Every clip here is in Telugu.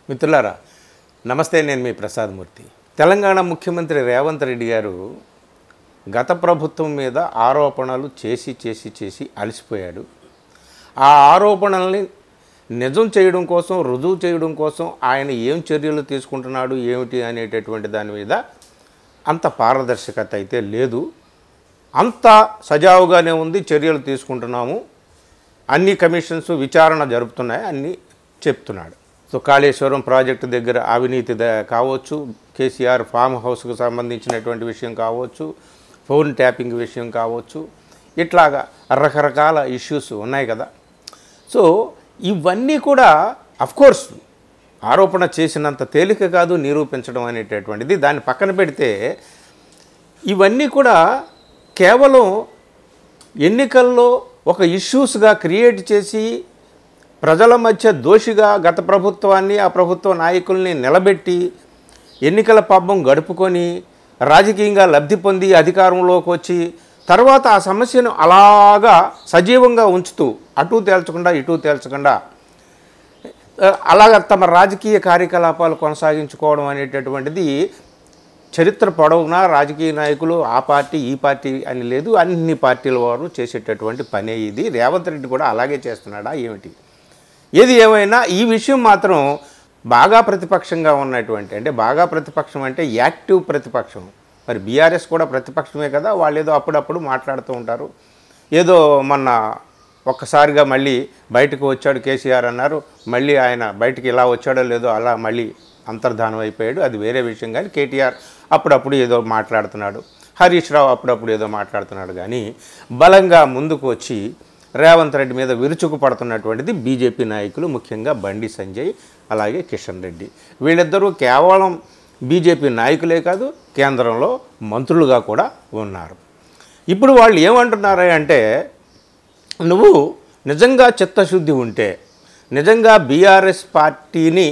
మిత్రులారా నమస్తే, నేను మీ ప్రసాద్ మూర్తి. తెలంగాణ ముఖ్యమంత్రి రేవంత్ రెడ్డి గారు గత ప్రభుత్వం మీద ఆరోపణలు చేసి అలసిపోయాడు. ఆ ఆరోపణల్ని నిజం చేయడం కోసం, రుజువు చేయడం కోసం ఆయన ఏం చర్యలు తీసుకుంటున్నాడు ఏమిటి అనేటటువంటి దాని మీద అంత పారదర్శకత అయితే లేదు. అంత సజావుగానే ఉంది. చర్యలు తీసుకుంటున్నాము, అన్ని కమిషన్స్ విచారణ జరుపుతున్నాయి అన్నీ చెప్తున్నాడు. సో కాళేశ్వరం ప్రాజెక్టు దగ్గర అవినీతి కావచ్చు, కేసీఆర్ ఫామ్ హౌస్కు సంబంధించినటువంటి విషయం కావచ్చు, ఫోన్ ట్యాపింగ్ విషయం కావచ్చు, ఇట్లాగా రకరకాల ఇష్యూస్ ఉన్నాయి కదా. సో ఇవన్నీ కూడా అఫ్కోర్స్ ఆరోపణ చేసినంత తేలిక కాదు నిరూపించడం అనేటటువంటిది. దాన్ని పక్కన పెడితే ఇవన్నీ కూడా కేవలం ఎన్నికల్లో ఒక ఇష్యూస్గా క్రియేట్ చేసి ప్రజల మధ్య దోషిగా గత ప్రభుత్వాన్ని, ఆ ప్రభుత్వ నాయకుల్ని నిలబెట్టి ఎన్నికల పబ్బం గడుపుకొని రాజకీయంగా లబ్ధి పొంది అధికారంలోకి వచ్చి తర్వాత ఆ సమస్యను అలాగా సజీవంగా ఉంచుతూ అటు తేల్చకుండా ఇటు తేల్చకుండా అలాగ తమ రాజకీయ కార్యకలాపాలు కొనసాగించుకోవడం అనేటటువంటిది చరిత్ర పొడవునా రాజకీయ నాయకులు ఆ పార్టీ ఈ పార్టీ అని లేదు, అన్ని పార్టీల వారు చేసేటటువంటి పనే ఇది. రేవంత్ రెడ్డి కూడా అలాగే చేస్తున్నాడా ఏమిటి? ఏది ఏమైనా ఈ విషయం మాత్రం బాగా ప్రతిపక్షంగా ఉన్నటువంటి, అంటే బాగా ప్రతిపక్షం అంటే యాక్టివ్ ప్రతిపక్షం. మరి బీఆర్ఎస్ కూడా ప్రతిపక్షమే కదా, వాళ్ళు ఏదో అప్పుడప్పుడు మాట్లాడుతూ ఉంటారు. ఏదో మొన్న ఒక్కసారిగా మళ్ళీ బయటకు వచ్చాడు కేసీఆర్ అన్నారు, మళ్ళీ ఆయన బయటికి ఇలా వచ్చాడో లేదో అలా మళ్ళీ అంతర్ధానం అయిపోయాడు, అది వేరే విషయం. కానీ కేటీఆర్ అప్పుడప్పుడు ఏదో మాట్లాడుతున్నాడు, హరీష్ రావు అప్పుడప్పుడు ఏదో మాట్లాడుతున్నాడు. కానీ బలంగా ముందుకు వచ్చి రేవంత్ రెడ్డి మీద విరుచుకు పడుతున్నటువంటిది బీజేపీ నాయకులు, ముఖ్యంగా బండి సంజయ్ అలాగే కిషన్ రెడ్డి. వీళ్ళిద్దరూ కేవలం బీజేపీ నాయకులే కాదు, కేంద్రంలో మంత్రులుగా కూడా ఉన్నారు. ఇప్పుడు వాళ్ళు ఏమంటున్నారు అంటే, నువ్వు నిజంగా చిత్తశుద్ధి ఉంటే, నిజంగా బీఆర్ఎస్ పార్టీని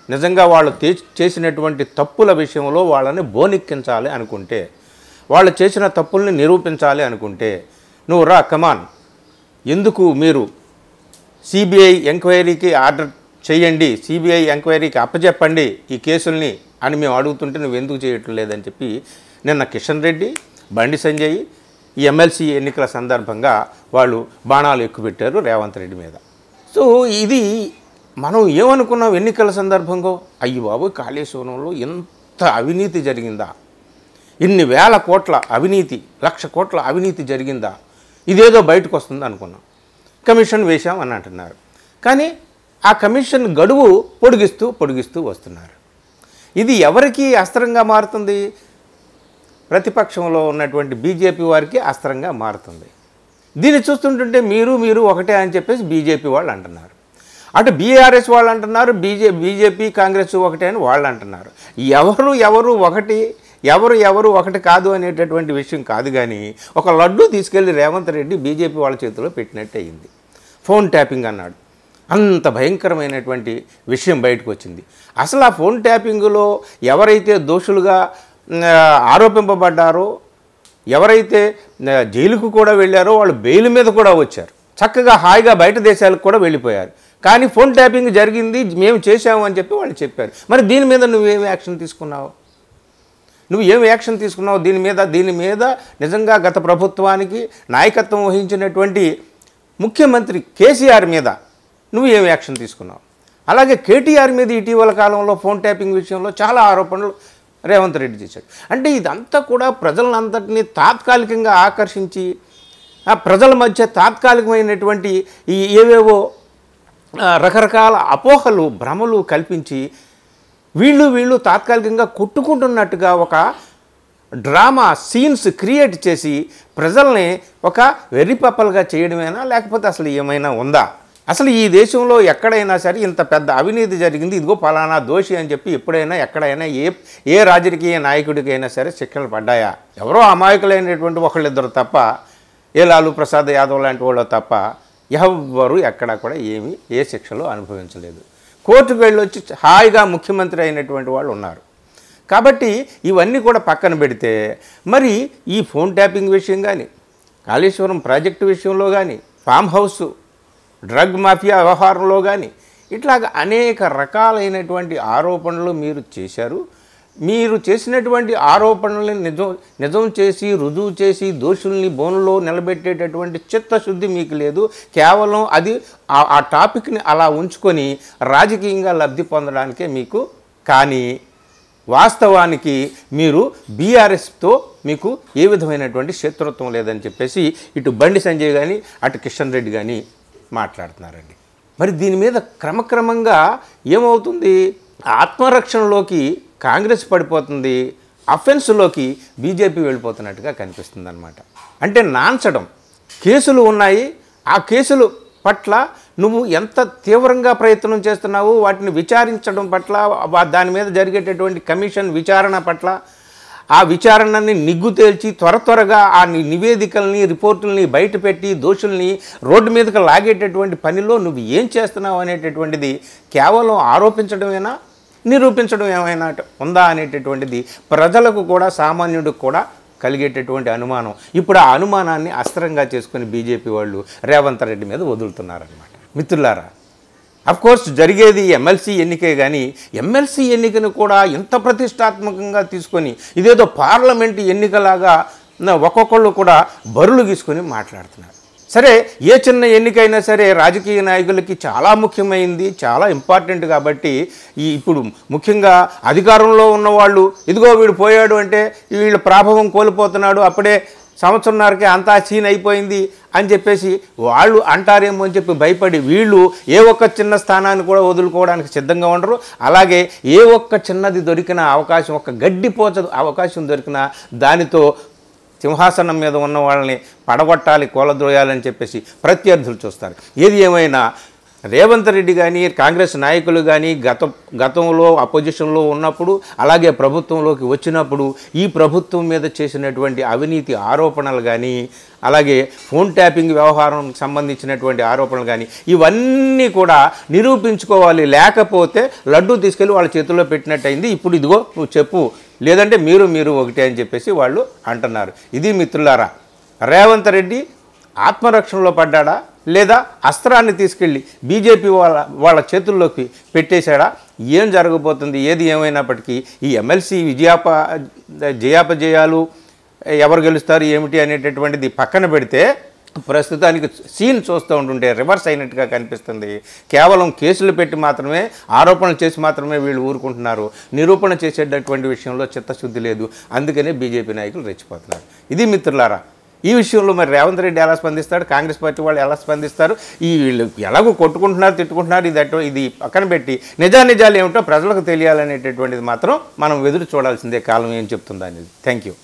నిజంగా వాళ్ళు చేసినటువంటి తప్పుల విషయంలో వాళ్ళని బోనెక్కించాలి అనుకుంటే, వాళ్ళు చేసిన తప్పుల్ని నిరూపించాలి అనుకుంటే నువ్వు రా, కమాన్, ఎందుకు మీరు సిబిఐ ఎంక్వైరీకి ఆర్డర్ చేయండి, సిబిఐ ఎంక్వైరీకి అప్పచెప్పండి ఈ కేసుల్ని అని మేము అడుగుతుంటే నువ్వు ఎందుకు చేయటం లేదని చెప్పి నిన్న కిషన్ రెడ్డి, బండి సంజయ్ ఈ ఎమ్మెల్సీ ఎన్నికల సందర్భంగా వాళ్ళు బాణాలు ఎక్కుపెట్టారు రేవంత్ రెడ్డి మీద. సో ఇది మనం ఏమనుకున్నాం ఎన్నికల సందర్భంగా, అయ్యి బాబు కాళేశ్వరంలో ఎంత అవినీతి జరిగిందా, ఇన్ని వేల కోట్ల అవినీతి, 1,00,000 కోట్ల అవినీతి జరిగిందా, ఇదేదో బయటకు వస్తుంది అనుకున్నాం. కమిషన్ వేశాం అని అంటున్నారు. కానీ ఆ కమిషన్ గడువు పొడిగిస్తూ వస్తున్నారు. ఇది ఎవరికి అస్త్రంగా మారుతుంది? ప్రతిపక్షంలో ఉన్నటువంటి బీజేపీ వారికి అస్త్రంగా మారుతుంది. దీన్ని చూస్తుంటుంటే మీరు ఒకటే అని చెప్పేసి బీజేపీ వాళ్ళు అంటున్నారు, అటు బీఆర్ఎస్ వాళ్ళు అంటున్నారు, బీజేపీ కాంగ్రెస్ ఒకటే అని వాళ్ళు అంటున్నారు. ఎవరు ఒకటి, ఎవరు ఒకటి కాదు అనేటటువంటి విషయం కాదు. కానీ ఒక లడ్డు తీసుకెళ్ళి రేవంత్ రెడ్డి బీజేపీ వాళ్ళ చేతిలో పెట్టినట్టే అయింది. ఫోన్ ట్యాపింగ్ అన్నాడు, అంత భయంకరమైనటువంటి విషయం బయటకు వచ్చింది. అసలు ఆ ఫోన్ ట్యాపింగ్లో ఎవరైతే దోషులుగా ఆరోపింపబడ్డారో, ఎవరైతే జైలుకు కూడా వెళ్ళారో వాళ్ళు బెయిల్ మీద కూడా వచ్చారు, చక్కగా హాయిగా బయట దేశాలకు కూడా వెళ్ళిపోయారు. కానీ ఫోన్ ట్యాపింగ్ జరిగింది, మేము చేశాము అని చెప్పి వాళ్ళు చెప్పారు. మరి దీని మీద నువ్వేమి యాక్షన్ తీసుకున్నావు? దీని మీద నిజంగా గత ప్రభుత్వానికి నాయకత్వం వహించినటువంటి ముఖ్యమంత్రి కేసీఆర్ మీద నువ్వు ఏం యాక్షన్ తీసుకున్నావు? అలాగే కేటీఆర్ మీద ఇటీవల కాలంలో ఫోన్ ట్యాపింగ్ విషయంలో చాలా ఆరోపణలు రేవంత్ రెడ్డి చేశాడు. అంటే ఇదంతా కూడా ప్రజలందరినీ తాత్కాలికంగా ఆకర్షించి ఆ ప్రజల మధ్య తాత్కాలికమైనటువంటి ఏవేవో రకరకాల అపోహలు, భ్రమలు కల్పించి వీళ్ళు తాత్కాలికంగా కొట్టుకుంటున్నట్టుగా ఒక డ్రామా సీన్స్ క్రియేట్ చేసి ప్రజల్ని ఒక వెర్రిపప్పలుగా చేయడమేనా, లేకపోతే అసలు ఏమైనా ఉందా? అసలు ఈ దేశంలో ఎక్కడైనా సరే ఇంత పెద్ద అవినీతి జరిగింది, ఇదిగో పలానా దోషి అని చెప్పి ఎప్పుడైనా ఎక్కడైనా ఏ రాజకీయ నాయకుడికైనా సరే శిక్షలు పడ్డాయా? ఎవరో అమాయకులైనటువంటి ఒకళ్ళిద్దరు తప్ప, ఏ లాలూ ప్రసాద్ యాదవ్ లాంటి వాళ్ళు తప్ప ఎవరు ఎక్కడా కూడా ఏ శిక్షలు అనుభవించలేదు. కోర్టుకు వెళ్ళొచ్చి హాయిగా ముఖ్యమంత్రి అయినటువంటి వాళ్ళు ఉన్నారు. కాబట్టి ఇవన్నీ కూడా పక్కన పెడితే మరి ఈ ఫోన్ ట్యాపింగ్ విషయం కానీ, కాళేశ్వరం ప్రాజెక్టు విషయంలో కానీ, ఫామ్ హౌస్ డ్రగ్ మాఫియా వ్యవహారంలో కానీ ఇట్లాగ అనేక రకాలైనటువంటి ఆరోపణలు మీరు చేశారు. మీరు చేసినటువంటి ఆరోపణల్ని నిజం చేసి రుజువు చేసి దోషుల్ని బోనులో నిలబెట్టేటటువంటి చిత్తశుద్ధి మీకు లేదు. కేవలం అది ఆ టాపిక్ని అలా ఉంచుకొని రాజకీయంగా లబ్ధి పొందడానికే మీకు. కానీ వాస్తవానికి మీరు బీఆర్ఎస్తో మీకు ఏ విధమైనటువంటి శత్రుత్వం లేదని చెప్పేసి ఇటు బండి సంజయ్ కానీ అటు కిషన్ రెడ్డి కానీ మాట్లాడుతున్నారండి. మరి దీని మీద క్రమక్రమంగా ఏమవుతుంది? ఆత్మరక్షణలోకి కాంగ్రెస్ పడిపోతుంది, అఫెన్స్లోకి బీజేపీ వెళ్ళిపోతున్నట్టుగా కనిపిస్తుంది అన్నమాట. అంటే నాంచడం కేసులు ఉన్నాయి, ఆ కేసులు పట్ల నువ్వు ఎంత తీవ్రంగా ప్రయత్నం చేస్తున్నావు, వాటిని విచారించడం పట్ల, దాని మీద జరిగేటటువంటి కమిషన్ విచారణ పట్ల, ఆ విచారణని నిగ్గు తేల్చి త్వరగా ఆ నివేదికల్ని రిపోర్టుల్ని బయటపెట్టి దోషుల్ని రోడ్డు మీదకి లాగేటటువంటి పనిలో నువ్వు ఏం చేస్తున్నావు అనేటటువంటిది కేవలం ఆరోపించడమేనా, నిరూపించడం ఏమైనా ఉందా అనేటటువంటిది ప్రజలకు కూడా సామాన్యుడికి కూడా కలిగేటటువంటి అనుమానం. ఇప్పుడు ఆ అనుమానాన్ని అస్త్రంగా చేసుకుని బీజేపీ వాళ్ళు రేవంత్ రెడ్డి మీద వదులుతున్నారన్నమాట. మిత్రులారా, అఫ్కోర్స్ జరిగేది ఎమ్మెల్సీ ఎన్నికే, కానీ ఎమ్మెల్సీ ఎన్నికను కూడా ఇంత ప్రతిష్టాత్మకంగా తీసుకొని ఇదేదో పార్లమెంటు ఎన్నికలాగా ఒక్కొక్కళ్ళు కూడా బరులు గీసుకొని మాట్లాడుతున్నారు. సరే, ఏ చిన్న ఎన్నికైనా సరే రాజకీయ నాయకులకి చాలా ముఖ్యమైంది, చాలా ఇంపార్టెంట్. కాబట్టి ఇప్పుడు ముఖ్యంగా అధికారంలో ఉన్నవాళ్ళు ఇదిగో వీడు పోయాడు అంటే వీళ్ళు ప్రాభవం కోల్పోతున్నాడు, అప్పుడే సంవత్సరంన్నరకే అంతా సీన్ అయిపోయింది అని చెప్పేసి వాళ్ళు అంటారేమో అని చెప్పి భయపడి వీళ్ళు ఏ ఒక్క చిన్న స్థానాన్ని కూడా వదులుకోవడానికి సిద్ధంగా ఉండరు. అలాగే ఏ ఒక్క చిన్నది దొరికిన అవకాశం, ఒక్క గడ్డిపోచ అవకాశం దొరికినా దానితో సింహాసనం మీద ఉన్న వాళ్ళని పడగొట్టాలి, కూలద్రోయాలని చెప్పేసి ప్రత్యర్థులు చూస్తారు. ఏది ఏమైనా రేవంత్ రెడ్డి కానీ కాంగ్రెస్ నాయకులు కానీ గతంలో అపోజిషన్లో ఉన్నప్పుడు, అలాగే ప్రభుత్వంలోకి వచ్చినప్పుడు ఈ ప్రభుత్వం మీద చేసినటువంటి అవినీతి ఆరోపణలు కానీ, అలాగే ఫోన్ ట్యాపింగ్ వ్యవహారం సంబంధించినటువంటి ఆరోపణలు కానీ ఇవన్నీ కూడా నిరూపించుకోవాలి. లేకపోతే లడ్డూ తీసుకెళ్ళి వాళ్ళ చేతుల్లో పెట్టినట్టయింది. ఇప్పుడు ఇదిగో నువ్వు చెప్పు, లేదంటే మీరు ఒకటే అని చెప్పేసి వాళ్ళు అంటున్నారు. ఇది మిత్రులారా, రేవంత్ రెడ్డి ఆత్మరక్షణలో పడ్డాడా లేదా అస్త్రాన్ని తీసుకెళ్ళి బీజేపీ వాళ్ళ చేతుల్లోకి పెట్టేశాడా? ఏం జరగబోతుంది? ఏది ఏమైనప్పటికీ ఈ ఎమ్మెల్సీ జయాపజయాలు ఎవరు గెలుస్తారు ఏమిటి అనేటటువంటిది పక్కన పెడితే ప్రస్తుతానికి సీన్ చూస్తూ ఉంటుంటే రివర్స్ అయినట్టుగా కనిపిస్తుంది. కేవలం కేసులు పెట్టి మాత్రమే, ఆరోపణలు చేసి మాత్రమే వీళ్ళు ఊరుకుంటున్నారు. నిరూపణ చేసేటటువంటి విషయంలో చిత్తశుద్ధి లేదు. అందుకనే బీజేపీ నాయకులు రెచ్చిపోతున్నారు. ఇది మిత్రులారా, ఈ విషయంలో మరి రేవంత్ రెడ్డి ఎలా స్పందిస్తాడు, కాంగ్రెస్ పార్టీ వాళ్ళు ఎలా స్పందిస్తారు? వీళ్ళు ఎలాగో కొట్టుకుంటున్నారు, తిట్టుకుంటున్నారు, ఇది పక్కన పెట్టి నిజాలు ఏమిటో ప్రజలకు తెలియాలనేటటువంటిది మాత్రం మనం ఎదురు చూడాల్సిందే కాలం ఏం చెప్తుందా అనేది. Thank you.